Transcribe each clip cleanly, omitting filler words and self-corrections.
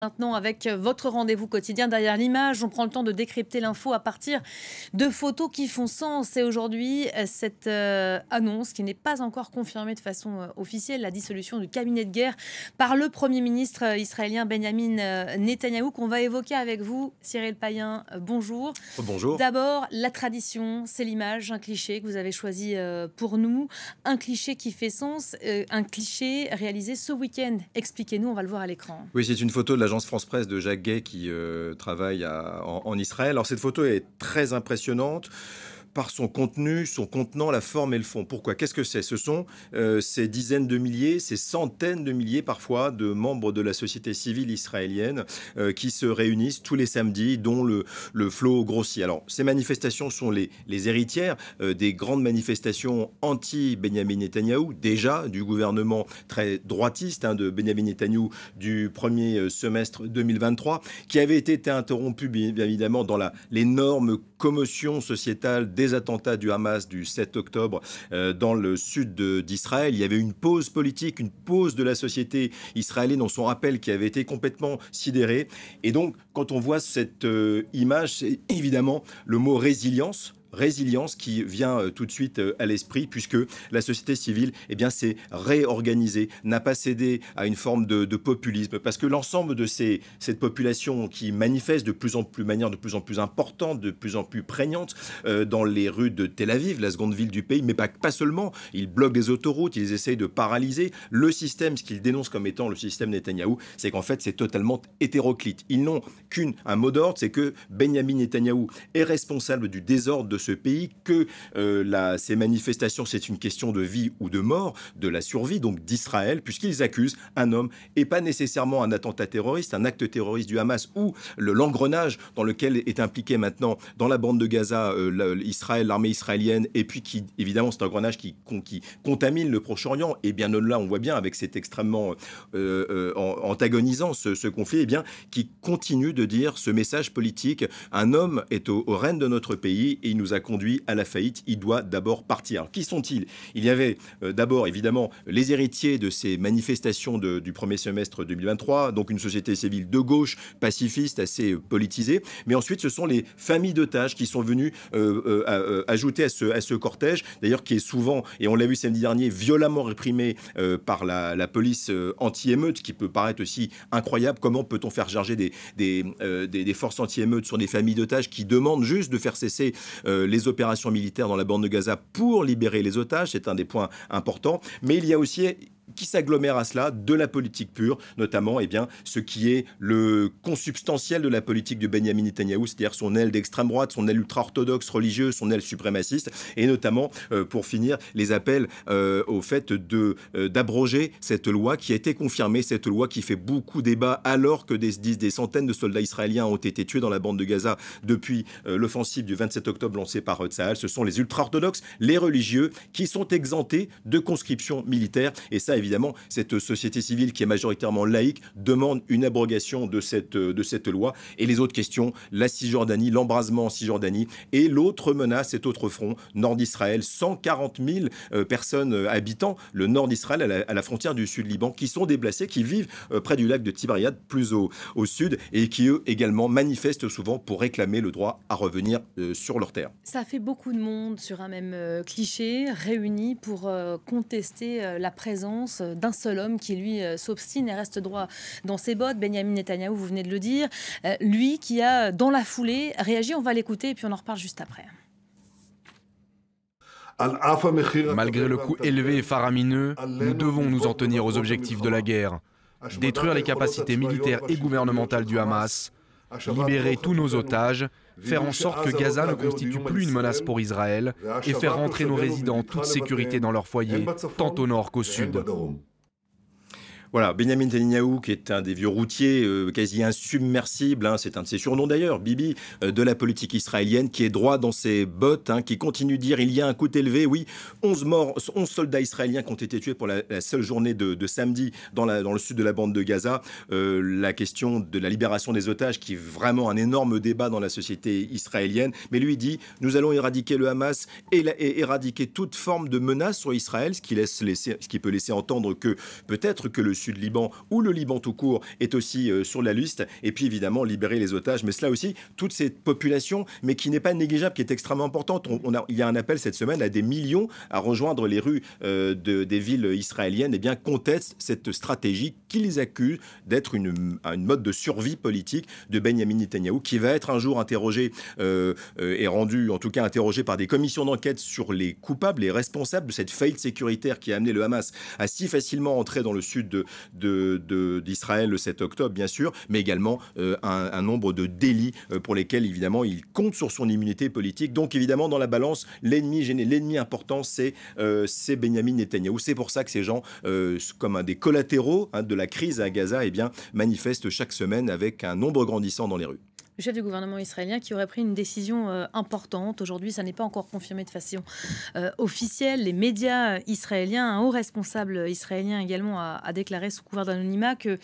Maintenant, avec votre rendez-vous quotidien derrière l'image, on prend le temps de décrypter l'info à partir de photos qui font sens. Et aujourd'hui, cette annonce qui n'est pas encore confirmée de façon officielle, la dissolution du cabinet de guerre par le Premier ministre israélien Benjamin Netanyahou, qu'on va évoquer avec vous, Cyril Payen. Bonjour. Bonjour. D'abord, la tradition, c'est l'image, un cliché que vous avez choisi pour nous. Un cliché qui fait sens, un cliché réalisé ce week-end. Expliquez-nous, on va le voir à l'écran. Oui, c'est une photo de l'agence France-Presse de Jacques Gay qui travaille en Israël. Alors cette photo est très impressionnante par son contenu, son contenant, la forme et le fond. Pourquoi? Qu'est-ce que c'est? Ce sont ces dizaines de milliers, ces centaines de milliers parfois de membres de la société civile israélienne qui se réunissent tous les samedis, dont le flot grossit. Alors ces manifestations sont les héritières des grandes manifestations anti-Benyamin Netanyahou, déjà du gouvernement très droitiste de Benyamin Netanyahou du premier semestre 2023, qui avait été interrompu bien évidemment dans l'énorme commotion sociétale des attentats du Hamas du 7 octobre dans le sud d'Israël. Il y avait une pause politique, une pause de la société israélienne, on s'en rappelle, qui avait été complètement sidérée. Et donc, quand on voit cette image, c'est évidemment le mot résilience qui vient tout de suite à l'esprit, puisque la société civile s'est réorganisée, n'a pas cédé à une forme de populisme, parce que l'ensemble de cette population qui manifeste manière de plus en plus importante, de plus en plus prégnante dans les rues de Tel Aviv, la seconde ville du pays, mais pas seulement. Ils bloquent des autoroutes, ils essayent de paralyser le système. Ce qu'ils dénoncent comme étant le système Netanyahou, c'est qu'en fait c'est totalement hétéroclite. Ils n'ont qu'un mot d'ordre, c'est que Benyamin Netanyahou est responsable du désordre de ce pays, que ces manifestations, c'est une question de vie ou de mort, de la survie donc d'Israël, puisqu'ils accusent un homme et pas nécessairement un attentat terroriste, un acte terroriste du Hamas ou l'engrenage dans lequel est impliqué maintenant dans la bande de Gaza l'armée israélienne, et puis qui évidemment c'est un engrenage qui contamine le Proche-Orient, et bien au-delà on voit bien avec cet extrêmement antagonisant ce conflit, qui continue de dire ce message politique: un homme est au règne de notre pays et il nous a conduit à la faillite, il doit d'abord partir. Alors, qui sont-ils? Il y avait d'abord évidemment les héritiers de ces manifestations du premier semestre 2023, donc une société civile de gauche, pacifiste, assez politisée, mais ensuite ce sont les familles d'otages qui sont venues ajouter à ce cortège, d'ailleurs qui est souvent, et on l'a vu samedi dernier, violemment réprimé par la police anti-émeute, qui peut paraître aussi incroyable. Comment peut-on faire charger des forces anti-émeute sur des familles d'otages qui demandent juste de faire cesser les opérations militaires dans la bande de Gaza pour libérer les otages? C'est un des points importants. Mais il y a aussi, qui s'agglomère à cela, de la politique pure, notamment ce qui est le consubstantiel de la politique de Benyamin Netanyahou, c'est-à-dire son aile d'extrême droite, son aile ultra-orthodoxe religieuse, son aile suprémaciste, et notamment, pour finir, les appels au fait d'abroger cette loi qui a été confirmée, cette loi qui fait beaucoup débat, alors que des centaines de soldats israéliens ont été tués dans la bande de Gaza depuis l'offensive du 27 octobre lancée par Tsahal. Ce sont les ultra-orthodoxes, les religieux, qui sont exemptés de conscription militaire, et ça, évidemment, cette société civile qui est majoritairement laïque demande une abrogation de cette loi. Et les autres questions, la Cisjordanie, l'embrasement en Cisjordanie, et l'autre menace, cet autre front, nord d'Israël, 140 000 personnes habitants, le nord d'Israël à la frontière du sud Liban, qui sont déplacés, qui vivent près du lac de Tibériade, plus au sud, et qui eux également manifestent souvent pour réclamer le droit à revenir sur leur terre. Ça fait beaucoup de monde sur un même cliché, réuni pour contester la présence d'un seul homme qui, lui, s'obstine et reste droit dans ses bottes. Benyamin Netanyahou, vous venez de le dire, lui qui a, dans la foulée, réagi. On va l'écouter et puis on en reparle juste après. Malgré le coût élevé et faramineux, nous devons nous en tenir aux objectifs de la guerre. Détruire les capacités militaires et gouvernementales du Hamas, libérer tous nos otages, faire en sorte que Gaza ne constitue plus une menace pour Israël et faire rentrer nos résidents en toute sécurité dans leur foyer, tant au nord qu'au sud. Voilà, Benyamin Netanyahou, qui est un des vieux routiers quasi insubmersibles, c'est un de ses surnoms d'ailleurs, Bibi, de la politique israélienne, qui est droit dans ses bottes, qui continue de dire: il y a un coût élevé, oui, 11 soldats israéliens qui ont été tués pour la seule journée de samedi dans le sud de la bande de Gaza. La question de la libération des otages, qui est vraiment un énorme débat dans la société israélienne, mais lui dit: nous allons éradiquer le Hamas et éradiquer toute forme de menace sur Israël, ce qui peut laisser entendre que peut-être que le Sud-Liban ou le Liban tout court est aussi sur la liste. Et puis évidemment libérer les otages. Mais cela aussi, toute cette population, mais qui n'est pas négligeable, qui est extrêmement importante. Il y a un appel cette semaine à des millions à rejoindre les rues des villes israéliennes, eh bien, contestent cette stratégie qui les accuse d'être une mode de survie politique de Benyamin Netanyahou, qui va être un jour interrogé et rendu, en tout cas interrogé par des commissions d'enquête sur les coupables, les responsables de cette faillite sécuritaire qui a amené le Hamas à si facilement entrer dans le sud d'Israël le 7 octobre, bien sûr, mais également un nombre de délits pour lesquels, évidemment, il compte sur son immunité politique. Donc, évidemment, dans la balance, l'ennemi important, c'est Benyamin Netanyahou. C'est pour ça que ces gens, comme des collatéraux de la crise à Gaza, eh bien, manifestent chaque semaine avec un nombre grandissant dans les rues. Le chef du gouvernement israélien qui aurait pris une décision importante. Aujourd'hui, ça n'est pas encore confirmé de façon officielle. Les médias israéliens, un haut responsable israélien également a déclaré sous couvert d'anonymat que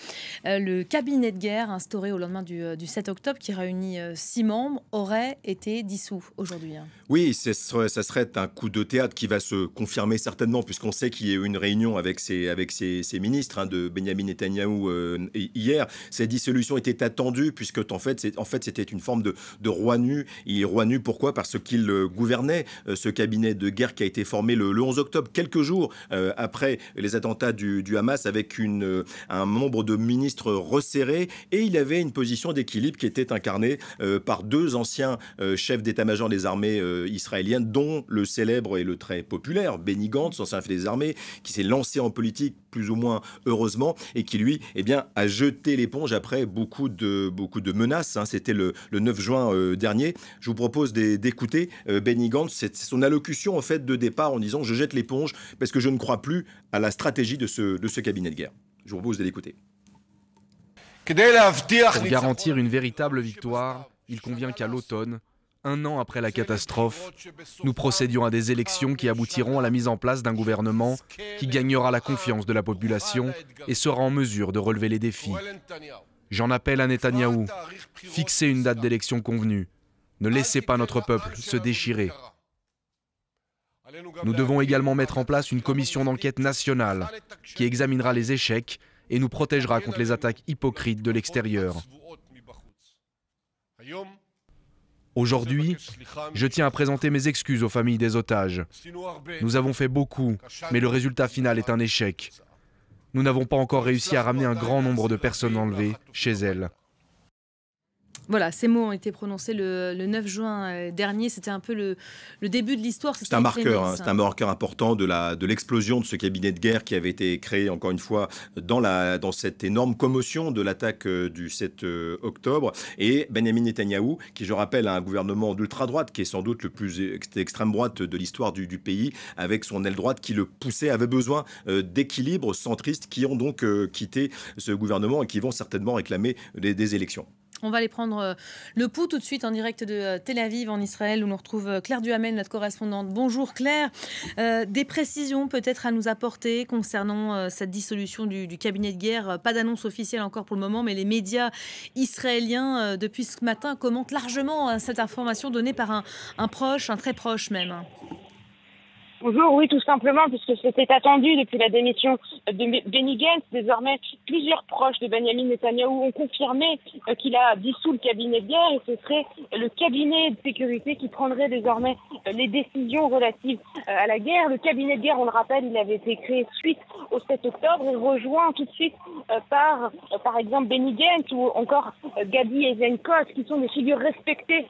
le cabinet de guerre instauré au lendemain du 7 octobre, qui réunit 6 membres, aurait été dissous aujourd'hui. Oui, ça serait un coup de théâtre qui va se confirmer certainement, puisqu'on sait qu'il y a eu une réunion avec ses ministres de Benyamin Netanyahou hier. Cette dissolution était attendue, puisque en fait c'était une forme de roi nu. Il est roi nu, pourquoi ? Parce qu'il gouvernait ce cabinet de guerre qui a été formé le 11 octobre, quelques jours après les attentats du Hamas, avec un nombre de ministres resserrés, et il avait une position d'équilibre qui était incarnée par 2 anciens chefs d'état-major des armées israéliennes, dont le célèbre et le très populaire Benny Gantz, ancien chef des armées, qui s'est lancé en politique plus ou moins heureusement, et qui lui, eh bien, a jeté l'éponge après beaucoup de menaces. C'était le 9 juin dernier. Je vous propose d'écouter Benny Gantz. C'est son allocution en fait de départ en disant « Je jette l'éponge parce que je ne crois plus à la stratégie de ce cabinet de guerre ». Je vous propose de l'écouter. Pour garantir une véritable victoire, il convient qu'à l'automne, 1 an après la catastrophe, nous procédions à des élections qui aboutiront à la mise en place d'un gouvernement qui gagnera la confiance de la population et sera en mesure de relever les défis. J'en appelle à Netanyahou, fixez une date d'élection convenue. Ne laissez pas notre peuple se déchirer. Nous devons également mettre en place une commission d'enquête nationale qui examinera les échecs et nous protégera contre les attaques hypocrites de l'extérieur. Aujourd'hui, je tiens à présenter mes excuses aux familles des otages. Nous avons fait beaucoup, mais le résultat final est un échec. Nous n'avons pas encore réussi à ramener un grand nombre de personnes enlevées chez elles. Voilà, ces mots ont été prononcés le 9 juin dernier. C'était un peu le début de l'histoire. C'est un marqueur, c'est un marqueur important de l'explosion de ce cabinet de guerre qui avait été créé, encore une fois, dans cette énorme commotion de l'attaque du 7 octobre. Et Benyamin Netanyahou, qui, je rappelle, a un gouvernement d'ultra-droite, qui est sans doute le plus extrême droite de l'histoire du pays, avec son aile droite qui le poussait, avait besoin d'équilibre centristes qui ont donc quitté ce gouvernement et qui vont certainement réclamer des élections. On va aller prendre le pouls tout de suite en direct de Tel Aviv, en Israël, où nous retrouve Claire Duhamel, notre correspondante. Bonjour Claire. Des précisions peut-être à nous apporter concernant cette dissolution du cabinet de guerre. Pas d'annonce officielle encore pour le moment, mais les médias israéliens, depuis ce matin, commentent largement cette information donnée par un proche, un très proche même. Bonjour, oui, tout simplement, puisque c'était attendu depuis la démission de Benny Gantz. Désormais, plusieurs proches de Benyamin Netanyahou ont confirmé qu'il a dissous le cabinet de guerre, et ce serait le cabinet de sécurité qui prendrait désormais les décisions relatives à la guerre. Le cabinet de guerre, on le rappelle, il avait été créé suite au 7 octobre et rejoint tout de suite par exemple Benny Gantz ou encore Gadi Eisenkot, qui sont des figures respectées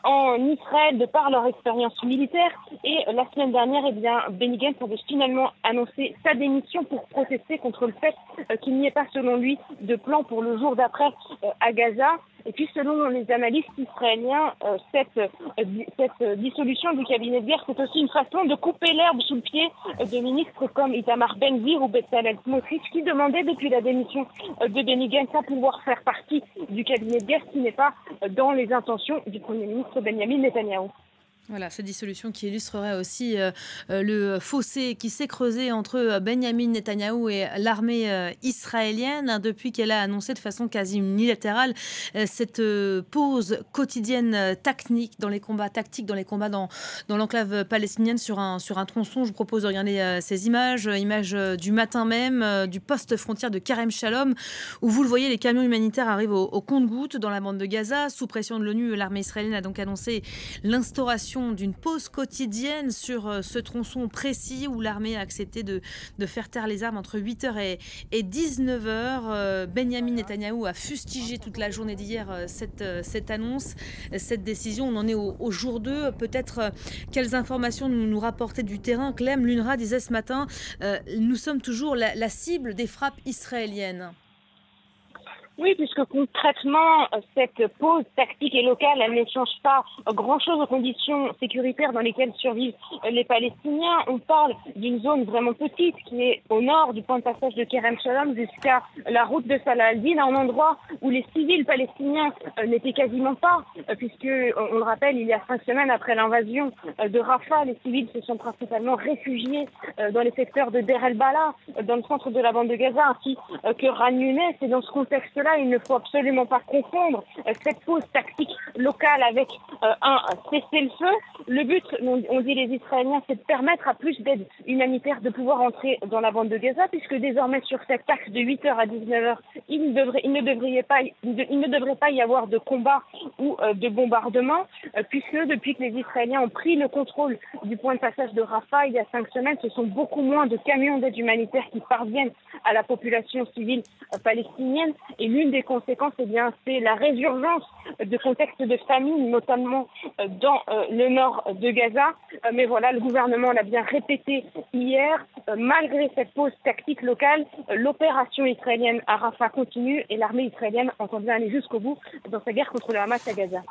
en Israël de par leur expérience militaire. Et la semaine dernière, Benny Gantz avait finalement annoncé sa démission pour protester contre le fait qu'il n'y ait pas, selon lui, de plan pour le jour d'après à Gaza. Et puis, selon les analystes israéliens, cette dissolution du cabinet de guerre, c'est aussi une façon de couper l'herbe sous le pied de ministres comme Itamar Ben-Gvir ou Bezalel Smotrich, qui demandaient depuis la démission de Benny Gantz à pouvoir faire partie du cabinet de guerre, qui n'est pas dans les intentions du Premier ministre Benyamin Netanyahou. Voilà, cette dissolution qui illustrerait aussi le fossé qui s'est creusé entre Benyamin Netanyahou et l'armée israélienne depuis qu'elle a annoncé de façon quasi unilatérale cette pause quotidienne tactique dans les combats dans l'enclave palestinienne sur un tronçon. Je vous propose de regarder ces images du matin même du poste frontière de Kerem Shalom où vous le voyez, les camions humanitaires arrivent au compte-gouttes dans la bande de Gaza. Sous pression de l'ONU, l'armée israélienne a donc annoncé l'instauration d'une pause quotidienne sur ce tronçon précis où l'armée a accepté de faire taire les armes entre 8h et 19h. Benyamin Netanyahou a fustigé toute la journée d'hier cette annonce, cette décision. On en est au jour 2. Peut-être quelles informations nous rapporter du terrain. Clem, l'UNRWA disait ce matin, nous sommes toujours la cible des frappes israéliennes. Oui, puisque concrètement, cette pause tactique et locale, elle ne change pas grand-chose aux conditions sécuritaires dans lesquelles survivent les Palestiniens. On parle d'une zone vraiment petite qui est au nord du point de passage de Kerem Shalom jusqu'à la route de Salah al-Din, un endroit où les civils palestiniens n'étaient quasiment pas, puisque, on le rappelle, il y a 5 semaines après l'invasion de Rafah, les civils se sont principalement réfugiés dans les secteurs de Deir el-Balah, dans le centre de la bande de Gaza, ainsi que Khan Younes. Et dans ce contexte-là, il ne faut absolument pas confondre cette pause tactique locale avec un cessez-le-feu. Le but, on dit les Israéliens, c'est de permettre à plus d'aide humanitaire de pouvoir entrer dans la bande de Gaza, puisque désormais sur cet axe de 8h à 19h, il ne devrait pas y avoir de combat ou de bombardement, puisque depuis que les Israéliens ont pris le contrôle du point de passage de Rafah il y a 5 semaines, ce sont beaucoup moins de camions d'aide humanitaire qui parviennent à la population civile palestinienne. Et l'une des conséquences, c'est la résurgence de contextes de famine, notamment dans le nord de Gaza. Mais voilà, le gouvernement l'a bien répété hier. Malgré cette pause tactique locale, l'opération israélienne à Rafah continue et l'armée israélienne entend bien aller jusqu'au bout dans sa guerre contre le Hamas à Gaza.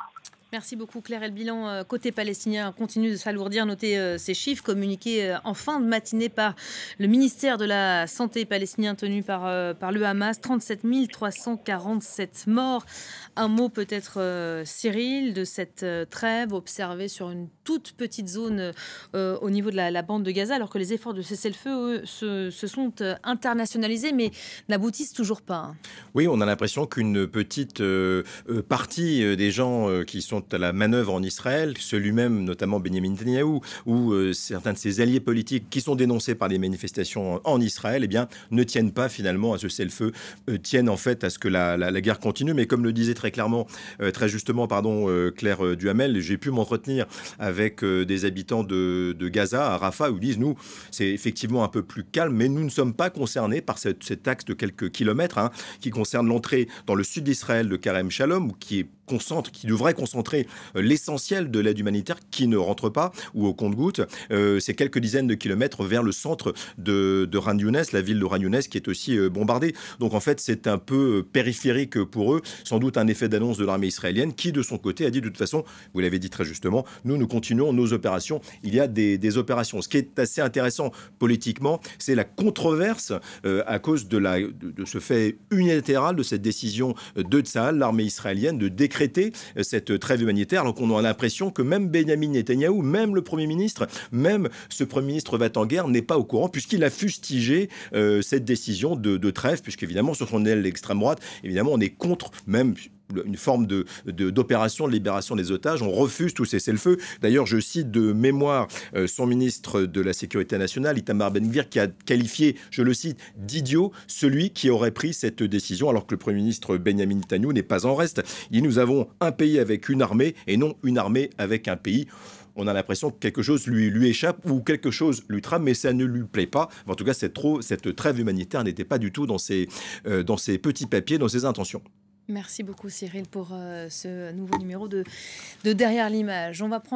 Merci beaucoup Claire. Et le bilan côté palestinien continue de s'alourdir. Notez ces chiffres communiqués en fin de matinée par le ministère de la Santé palestinien tenu par le Hamas. 37 347 morts. Un mot peut-être, Cyril, de cette trêve observée sur une toute petite zone au niveau de la bande de Gaza, alors que les efforts de cessez-le-feu, eux, se sont internationalisés, mais n'aboutissent toujours pas. Oui, on a l'impression qu'une petite partie des gens qui sont à la manœuvre en Israël, celui-même notamment Benyamin Netanyahou, ou certains de ses alliés politiques qui sont dénoncés par les manifestations en Israël, eh bien, ne tiennent pas finalement à ce cessez-le-feu, tiennent en fait à ce que la guerre continue. Mais comme le disait très clairement, très justement, Claire Duhamel, j'ai pu m'entretenir avec des habitants de Gaza, à Rafah, où ils disent, nous, c'est effectivement un peu plus calme, mais nous ne sommes pas concernés par cet axe de quelques kilomètres qui concerne l'entrée dans le sud d'Israël de Kerem Shalom, ou qui devrait concentrer l'essentiel de l'aide humanitaire qui ne rentre pas, ou au compte-gouttes. C'est quelques dizaines de kilomètres vers le centre de Khan Younes, la ville de Khan Younes, qui est aussi bombardée. Donc en fait, c'est un peu périphérique pour eux, sans doute un effet d'annonce de l'armée israélienne, qui de son côté a dit de toute façon, vous l'avez dit très justement, nous continuons nos opérations. Il y a des opérations. Ce qui est assez intéressant politiquement, c'est la controverse à cause de ce fait unilatéral, de cette décision de Tsahal, l'armée israélienne, de décréter cette trêve humanitaire, alors qu'on a l'impression que même Benyamin Netanyahou, même le Premier ministre, même ce Premier ministre va en guerre n'est pas au courant, puisqu'il a fustigé cette décision de trêve, puisqu'évidemment sur son aile l'extrême droite, évidemment on est contre même une forme d'opération de libération des otages. On refuse tout cessez-le-feu. D'ailleurs, je cite de mémoire son ministre de la Sécurité nationale, Itamar Ben-Gvir, qui a qualifié, je le cite, d'idiot celui qui aurait pris cette décision, alors que le Premier ministre Benyamin Netanyahou n'est pas en reste. Il dit, nous avons un pays avec une armée et non une armée avec un pays. On a l'impression que quelque chose lui échappe ou quelque chose lui trame, mais ça ne lui plaît pas. En tout cas, cette trêve humanitaire n'était pas du tout dans ses petits papiers, dans ses intentions. Merci beaucoup Cyril pour ce nouveau numéro de Derrière l'image. On va prendre